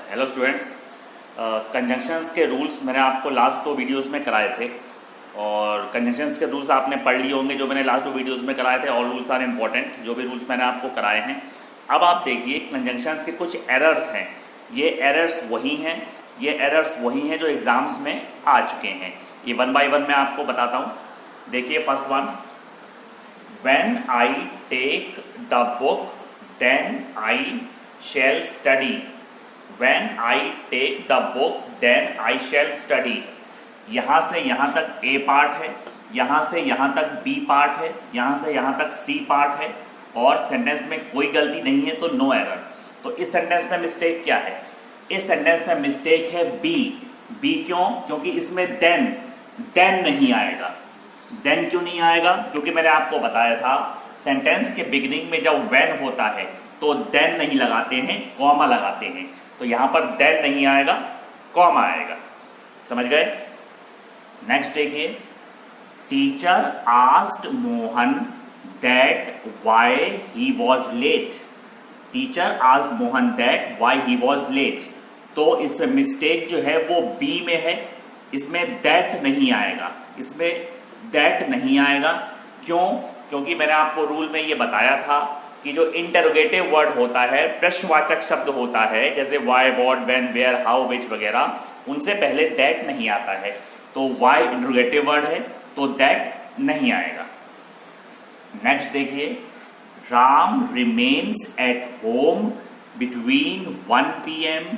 Hello students, conjunctions के rules मैंने आपको लास्ट 2 वीडियोस में कराए थे और कंजंक्शंस के रूल्स आपने पढ़ लिए होंगे जो मैंने लास्ट 2 वीडियोस में कराए थे। ऑल रूल्स आर इम्पॉर्टेंट, जो भी रूल्स मैंने आपको कराए हैं। अब आप देखिए कंजंक्शंस के कुछ एरर्स हैं। ये एरर्स वही हैं जो एग्ज़ाम्स में आ चुके हैं। ये 1 बाय 1 मैं आपको बताता हूँ। देखिए first one, when I take the book then I shall study. When I take the book, then I shall study। यहाँ से यहाँ तक A पार्ट है, यहाँ से यहाँ तक B पार्ट है, यहाँ से यहाँ तक C पार्ट है और सेंटेंस में कोई गलती नहीं है तो नो एरर। तो इस सेंटेंस में मिस्टेक क्या है? इस सेंटेंस में मिस्टेक है B। B क्यों? क्योंकि इसमें then नहीं आएगा। then क्यों नहीं आएगा? क्योंकि मैंने आपको बताया था सेंटेंस के बिगिनिंग में जब when होता है तो then नहीं लगाते हैं, कॉमा लगाते हैं। तो यहां पर then नहीं आएगा, कॉमा आएगा। समझ गए? नेक्स्ट देखिए, teacher asked Mohan that why he was late. Teacher asked Mohan that why he was late. तो इसमें मिस्टेक जो है वो बी में है, इसमें दैट नहीं आएगा, इसमें दैट नहीं आएगा। क्यों? क्योंकि मैंने आपको रूल में ये बताया था कि जो इंटरोगेटिव वर्ड होता है, प्रश्नवाचक शब्द होता है, जैसे why, what, when, where, how, which वगैरह, उनसे पहले दैट नहीं आता है। तो वाई इंटरोगेटिव वर्ड है तो दैट नहीं आएगा। नेक्स्ट देखिए, Ram remains at home between 1 PM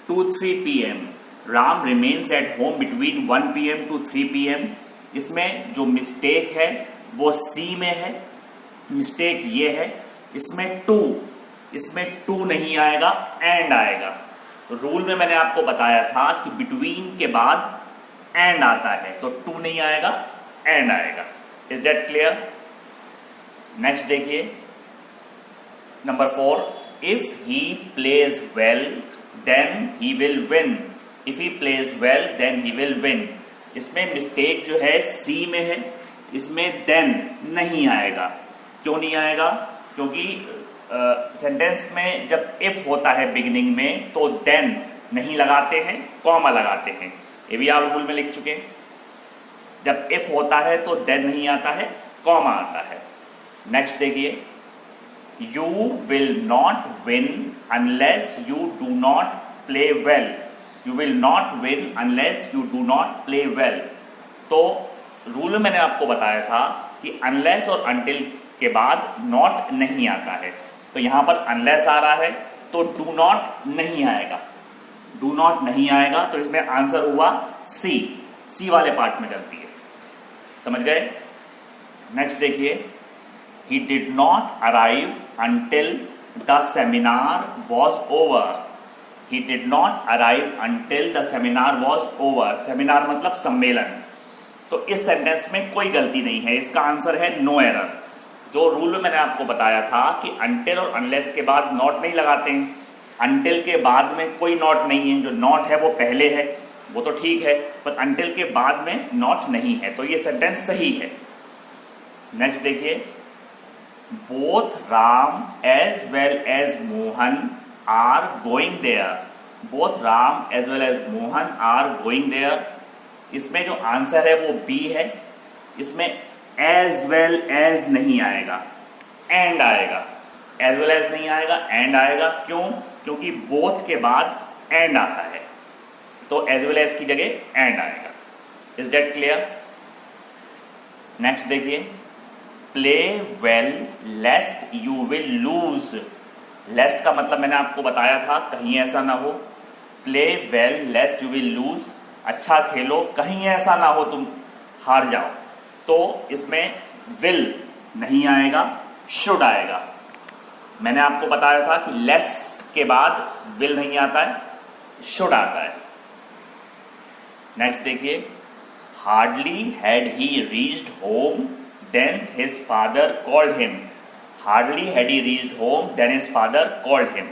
to 3 PM। Ram remains at home between 1 PM to 3 PM। इसमें जो मिस्टेक है वो सी में है। मिस्टेक ये है, इसमें टू नहीं आएगा, एंड आएगा। रूल में मैंने आपको बताया था कि बिटवीन के बाद एंड आता है, तो टू नहीं आएगा, एंड आएगा। Is that clear? नेक्स्ट देखिए, number 4, if he plays well then he will win. If he plays well then he will win. इसमें मिस्टेक जो है सी में है, इसमें देन नहीं आएगा। क्यों नहीं आएगा? क्योंकि सेंटेंस में जब इफ होता है बिगिनिंग में तो देन नहीं लगाते हैं, कॉमा लगाते हैं। ये भी आप रूल में लिख चुके हैं। जब इफ होता है तो देन नहीं आता है, कॉमा आता है। नेक्स्ट देखिए, you will not win unless you do not play well. You will not win unless you do not play well. तो रूल में मैंने आपको बताया था कि अनलेस और अनटिल के बाद नॉट नहीं आता है। तो यहां पर अनलेस आ रहा है तो डू नॉट नहीं आएगा। डू नॉट नहीं आएगा तो इसमें आंसर हुआ सी वाले पार्ट में गलती है। समझ गए? नेक्स्ट देखिए, he did not arrive until the seminar was over. He did not arrive until the seminar was over. Seminar मतलब सम्मेलन। तो इस सेंटेंस में कोई गलती नहीं है, इसका आंसर है नो एरर। जो रूल में मैंने आपको बताया था कि अंटिल और अनलेस के बाद नॉट नहीं लगाते हैं। अंटिल के बाद में कोई नॉट नहीं है, जो नॉट है वो पहले है, वो तो ठीक है, पर अंटिल के बाद में नॉट नहीं है, तो ये सेंटेंस सही है। नेक्स्ट देखिए, both Ram as well as Mohan are going there. Both Ram as well as Mohan are going there. इसमें जो आंसर है वो बी है। इसमें एज वेल एज नहीं आएगा, एंड आएगा। एज वेल एज नहीं आएगा, एंड आएगा। क्यों? क्योंकि बोथ के बाद एंड आता है, तो एज वेल एज की जगह एंड आएगा। Is that clear? नेक्स्ट देखिए, play well lest you will lose. Lest का मतलब मैंने आपको बताया था, कहीं ऐसा ना हो। Play well lest you will loose. अच्छा खेलो, कहीं ऐसा ना हो तुम हार जाओ। तो इसमें विल नहीं आएगा, शुड आएगा। मैंने आपको बताया था कि लेस्ट के बाद विल नहीं आता है, शुड आता है। नेक्स्ट देखिए, hardly had he reached home then his father called him. Hardly had he reached home then his father called him.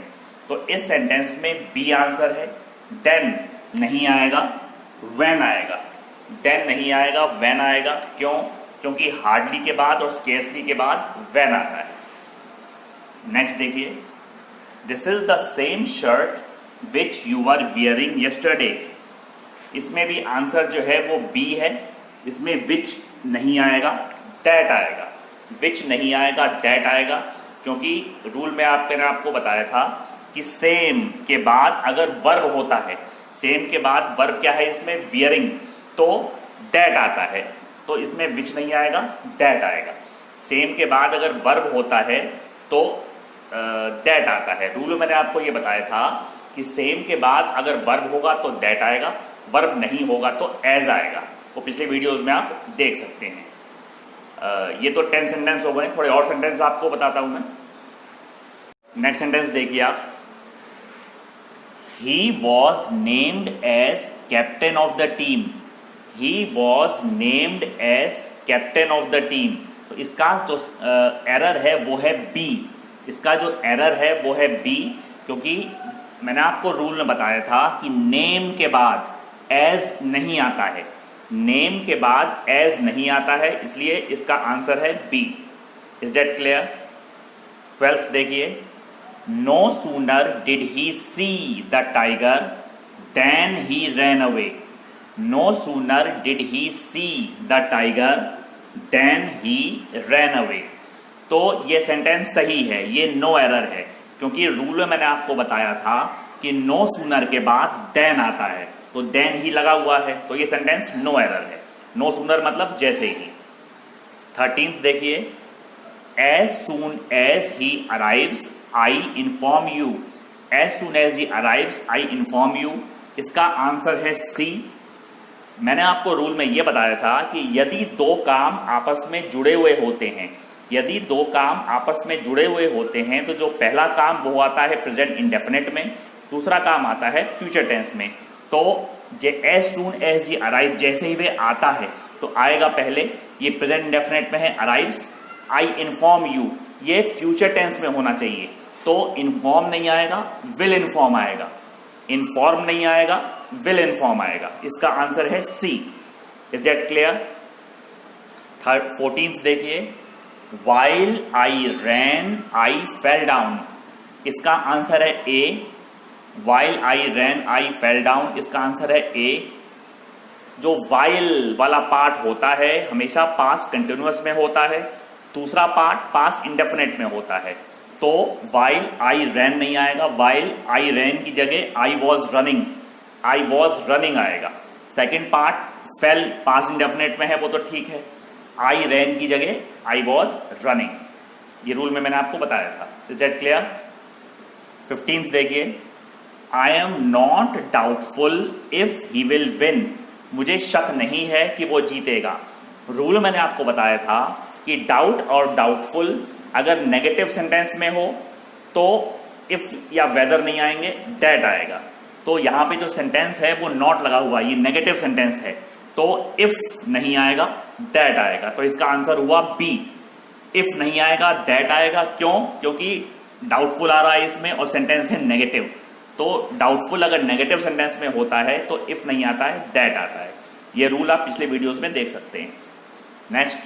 तो इस सेंटेंस में बी आंसर है। देन नहीं आएगा, व्हेन आएगा। देन नहीं आएगा, व्हेन आएगा। क्यों? क्योंकि हार्डली के बाद और स्केर्सली के बाद व्हेन आता है। नेक्स्ट देखिए, this is the same shirt which you are wearing yesterday. इसमें भी आंसर जो है वो बी है। इसमें विच नहीं आएगा, दैट आएगा। विच नहीं आएगा, दैट आएगा, क्योंकि रूल में मैंने आपको बताया था कि सेम के बाद अगर वर्ब होता है, सेम के बाद वर्ब क्या है इसमें, वियरिंग, तो दैट आता है। तो इसमें विच नहीं आएगा, दैट आएगा। सेम के बाद अगर वर्ब होता है तो दैट आता है। रूल मैंने आपको ये बताया था कि सेम के बाद अगर वर्ब होगा तो दैट आएगा, वर्ब नहीं होगा तो एज आएगा। वो पिछले वीडियोस में आप देख सकते हैं। ये तो 10 सेंटेंस हो गए, थोड़े और सेंटेंस आपको बताता हूं मैं। नेक्स्ट सेंटेंस देखिए आप, he was named as captain of the team. He was named as captain of the team. तो इसका जो एरर है वो है बी। इसका जो एरर है वो है बी, क्योंकि मैंने आपको रूल में बताया था कि नेम के बाद एज नहीं आता है। नेम के बाद एज नहीं आता है, इसलिए इसका आंसर है B. Is that clear? 12th देखिए, no sooner did he see the tiger then he ran away. No sooner did he see the tiger then he ran away. तो ये सेंटेंस सही है, ये नो एरर है, क्योंकि rule में मैंने आपको बताया था कि नो सूनर के बाद देन आता है, तो देन ही लगा हुआ है, तो ये सेंटेंस नो एरर है। नो सूनर मतलब जैसे ही। 13th देखिए, as soon as he arrives I inform you. As soon as he arrives I inform you. इसका आंसर है सी। मैंने आपको रूल में यह बताया था कि यदि दो काम आपस में जुड़े हुए होते हैं, यदि दो काम आपस में जुड़े हुए होते हैं, तो जो पहला काम वो आता है प्रेजेंट इंडेफिनिट में, दूसरा काम आता है फ्यूचर टेंस में। तो as soon as he arrive, जैसे ही वे आता है तो आएगा पहले, ये प्रेजेंट इंडेफिनिट में है अराइव्स। आई इन्फॉर्म यू, ये फ्यूचर टेंस में होना चाहिए, तो इन्फॉर्म नहीं आएगा, विल इन्फॉर्म आएगा। इन्फॉर्म नहीं आएगा, विल इन्फॉर्म आएगा। इसका आंसर है सी। Is that clear? 14th देखिए, while I ran I fell down. इसका आंसर है A. While I ran I fell down, इसका आंसर है ए। जो वाइल वाला पार्ट होता है हमेशा पास्ट कंटिन्यूअस में होता है, दूसरा पार्ट पास्ट इंडेफिनिट में होता है। तो वाइल आई रैन नहीं आएगा, वाइल आई रैन की जगह I was running, I was running आएगा। Second part fell past indefinite में है, वो तो ठीक है। आई रैन की जगह आई वॉज रनिंग। ये रूल में मैंने आपको बताया था। Is that clear? 15th देखिए, I am not doubtful if he will win. मुझे शक नहीं है कि वो जीतेगा। रूल मैंने आपको बताया था कि डाउट और डाउटफुल अगर नेगेटिव सेंटेंस में हो तो इफ या वेदर नहीं आएंगे, दैट आएगा। तो यहां पे जो सेंटेंस है वो नॉट लगा हुआ, ये नेगेटिव सेंटेंस है, तो इफ नहीं आएगा, दैट आएगा। तो इसका आंसर हुआ बी। इफ नहीं आएगा, दैट आएगा। क्यों? क्योंकि डाउटफुल आ रहा है इसमें और सेंटेंस है नेगेटिव। तो डाउटफुल अगर नेगेटिव सेंटेंस में होता है तो इफ नहीं आता है, दैट आता है। ये रूल आप पिछले वीडियोस में देख सकते हैं। Next,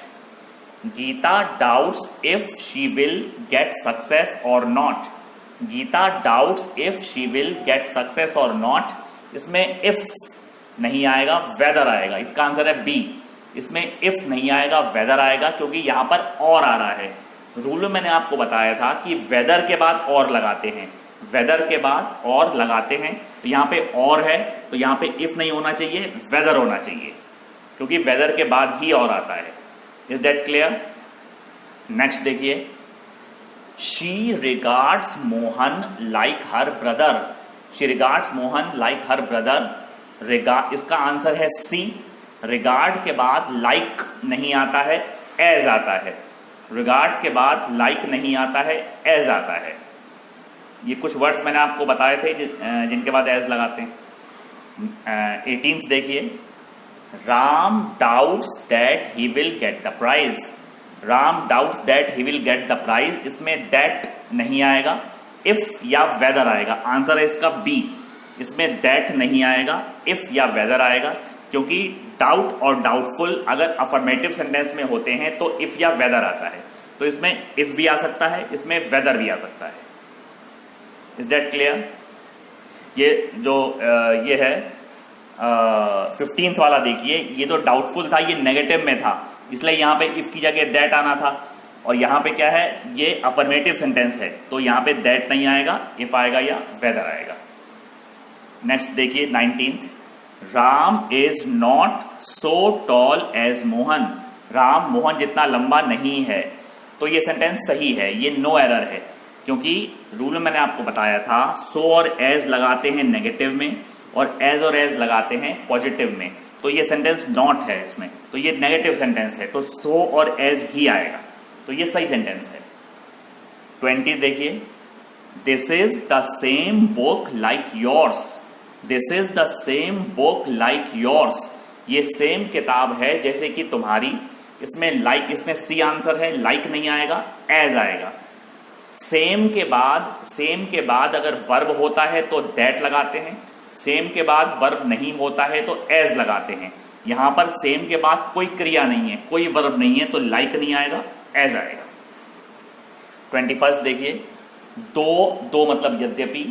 Geeta doubts if she will get success or not. Geeta doubts if she will get success or not. इसमें इफ नहीं आएगा, वेदर आएगा। इसका आंसर है बी। इसमें इफ नहीं आएगा, वेदर आएगा, क्योंकि यहां पर और आ रहा है। रूल में मैंने आपको बताया था कि वेदर के बाद और लगाते हैं, वेदर के बाद और लगाते हैं। तो यहां पे और है, तो यहां पे इफ नहीं होना चाहिए, वेदर होना चाहिए, क्योंकि वेदर के बाद ही और आता है। Is that clear? नेक्स्ट देखिए, she regards Mohan like her brother. She regards Mohan like her brother. इसका आंसर है सी। रिगार्ड के बाद लाइक नहीं आता है, एज आता है। रिगार्ड के बाद लाइक नहीं आता है, एज आता है। ये कुछ वर्ड्स मैंने आपको बताए थे जिनके बाद एज लगाते हैं। 18th देखिए, Ram doubts that he will get the prize. Ram doubts that he will get the prize. इसमें दैट नहीं आएगा, इफ या वेदर आएगा। आंसर है इसका बी। इसमें दैट नहीं आएगा, इफ या वेदर आएगा, क्योंकि डाउट और डाउटफुल अगर अफर्मेटिव सेंटेंस में होते हैं तो इफ या वेदर आता है। तो इसमें इफ भी आ सकता है, इसमें वेदर भी आ सकता है। Is that clear? ये जो ये है 15th वाला देखिए, ये तो डाउटफुल था, ये नेगेटिव में था, इसलिए यहाँ पे इफ की जगह दैट आना था। और यहाँ पे क्या है, ये अफर्मेटिव सेंटेंस है, तो यहाँ पे दैट नहीं आएगा, इफ आएगा या वेदर आएगा। नेक्स्ट देखिए 19th, Ram is not so tall as Mohan. Ram Mohan जितना लंबा नहीं है। तो ये सेंटेंस सही है, ये नो एरर है, क्योंकि रूल में मैंने आपको बताया था सो और एज लगाते हैं नेगेटिव में और एज और एज लगाते हैं पॉजिटिव में। तो ये सेंटेंस नॉट है इसमें, तो ये नेगेटिव सेंटेंस है, तो सो और एज ही आएगा, तो ये सही सेंटेंस है। 20 देखिए, this is the same book like yours. This is the same book like yours. ये सेम किताब है जैसे कि तुम्हारी। इसमें लाइक, इसमें सी आंसर है, लाइक नहीं आएगा, एज आएगा। सेम के बाद अगर वर्ब होता है तो दैट लगाते हैं, सेम के बाद वर्ब नहीं होता है तो एज लगाते हैं। यहां पर सेम के बाद कोई क्रिया नहीं है, कोई वर्ब नहीं है, तो लाइक नहीं आएगा, एज आएगा। 21 देखिए, दो मतलब यद्यपि,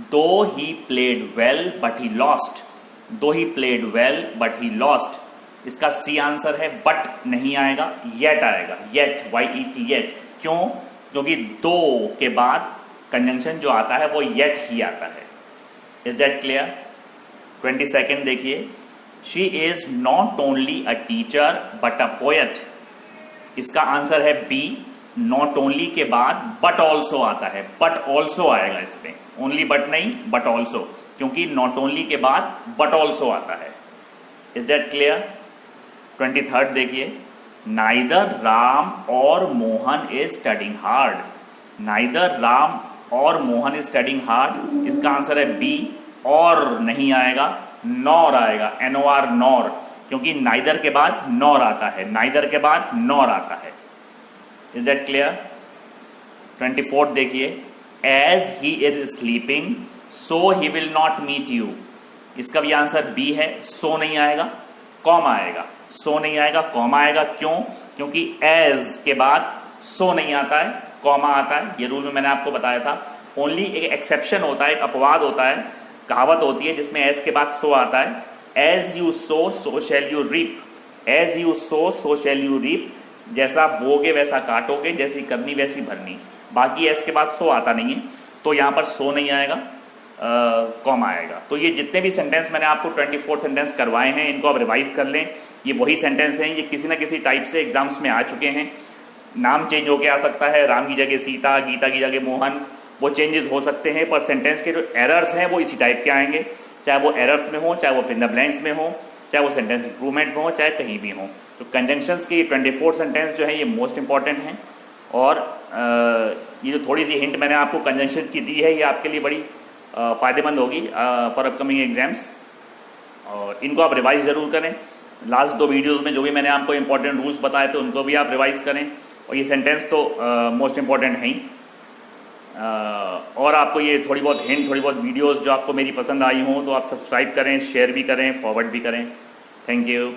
though he played well but he lost. Though he played well but he lost, इसका सी आंसर है, बट नहीं आएगा, येट आएगा, येट, YET, येट। क्यों? क्योंकि दो के बाद कंजंक्शन जो आता है वो येट ही आता है। Is that clear? 22 देखिए, she is not only a teacher but a poet. इसका आंसर है बी। नॉट ओनली के बाद बट ऑल्सो आता है, बट ऑल्सो आएगा इसमें, ओनली बट नहीं, बट ऑल्सो, क्योंकि नॉट ओनली के बाद बट ऑल्सो आता है। Is that clear? 23 देखिए, नाइदर राम और Mohan is studying hard. Neither Ram और मोहन इज स्टडिंग हार्ड, इसका आंसर है बी। और नहीं आएगा, नॉर आएगा, NOR, नॉर, क्योंकि नाइदर के बाद नॉर आता है, नाइदर के बाद नॉर आता है। Is that clear? 24 देखिए, as he is sleeping so he will not meet you. इसका भी आंसर बी है। सो नहीं आएगा, कॉमा आएगा, सो नहीं आएगा, कॉमा आएगा। क्यों? क्योंकि एज के बाद सो नहीं आता है, कॉमा आता है। ये रूल में मैंने आपको बताया था। ओनली एक एक्सेप्शन होता है, एक अपवाद होता है, कहावत होती है जिसमें एज के बाद सो आता है। As you sow so shall you reap. As you sow so shall you reap, जैसा बोगे वैसा काटोगे, जैसी करनी वैसी भरनी। बाकी एज के बाद सो आता नहीं है, तो यहाँ पर सो नहीं आएगा, कॉमा आएगा। तो ये जितने भी सेंटेंस मैंने आपको 24 सेंटेंस करवाए हैं, इनको आप रिवाइज कर लें। ये वही सेंटेंस हैं, ये किसी ना किसी टाइप से एग्जाम्स में आ चुके हैं। नाम चेंज होके आ सकता है, राम की जगह सीता, गीता की जगह मोहन, वो चेंजेस हो सकते हैं, पर सेंटेंस के जो एरर्स हैं वो इसी टाइप के आएंगे, चाहे वो एरर्स में हो, चाहे वो फिल द ब्लैंक्स में हो, चाहे वो सेंटेंस इंप्रूवमेंट में हो, चाहे कहीं भी हो। तो कंजंक्शंस के 24 सेंटेंस जो है ये मोस्ट इंपॉर्टेंट हैं। और ये जो थोड़ी सी हिंट मैंने आपको कंजंक्शन की दी है, ये आपके लिए बड़ी फ़ायदेमंद होगी फॉर अपकमिंग एग्जाम्स, और इनको आप रिवाइज ज़रूर करें। लास्ट 2 वीडियोज़ में जो भी मैंने आपको इंपॉर्टेंट रूल्स बताए थे उनको भी आप रिवाइज करें, और ये सेंटेंस तो मोस्ट इंपॉर्टेंट है ही। और आपको ये थोड़ी बहुत हिंट, थोड़ी बहुत वीडियोज़ जो आपको मेरी पसंद आई हों तो आप सब्सक्राइब करें, शेयर भी करें, फॉरवर्ड भी करें। Thank you.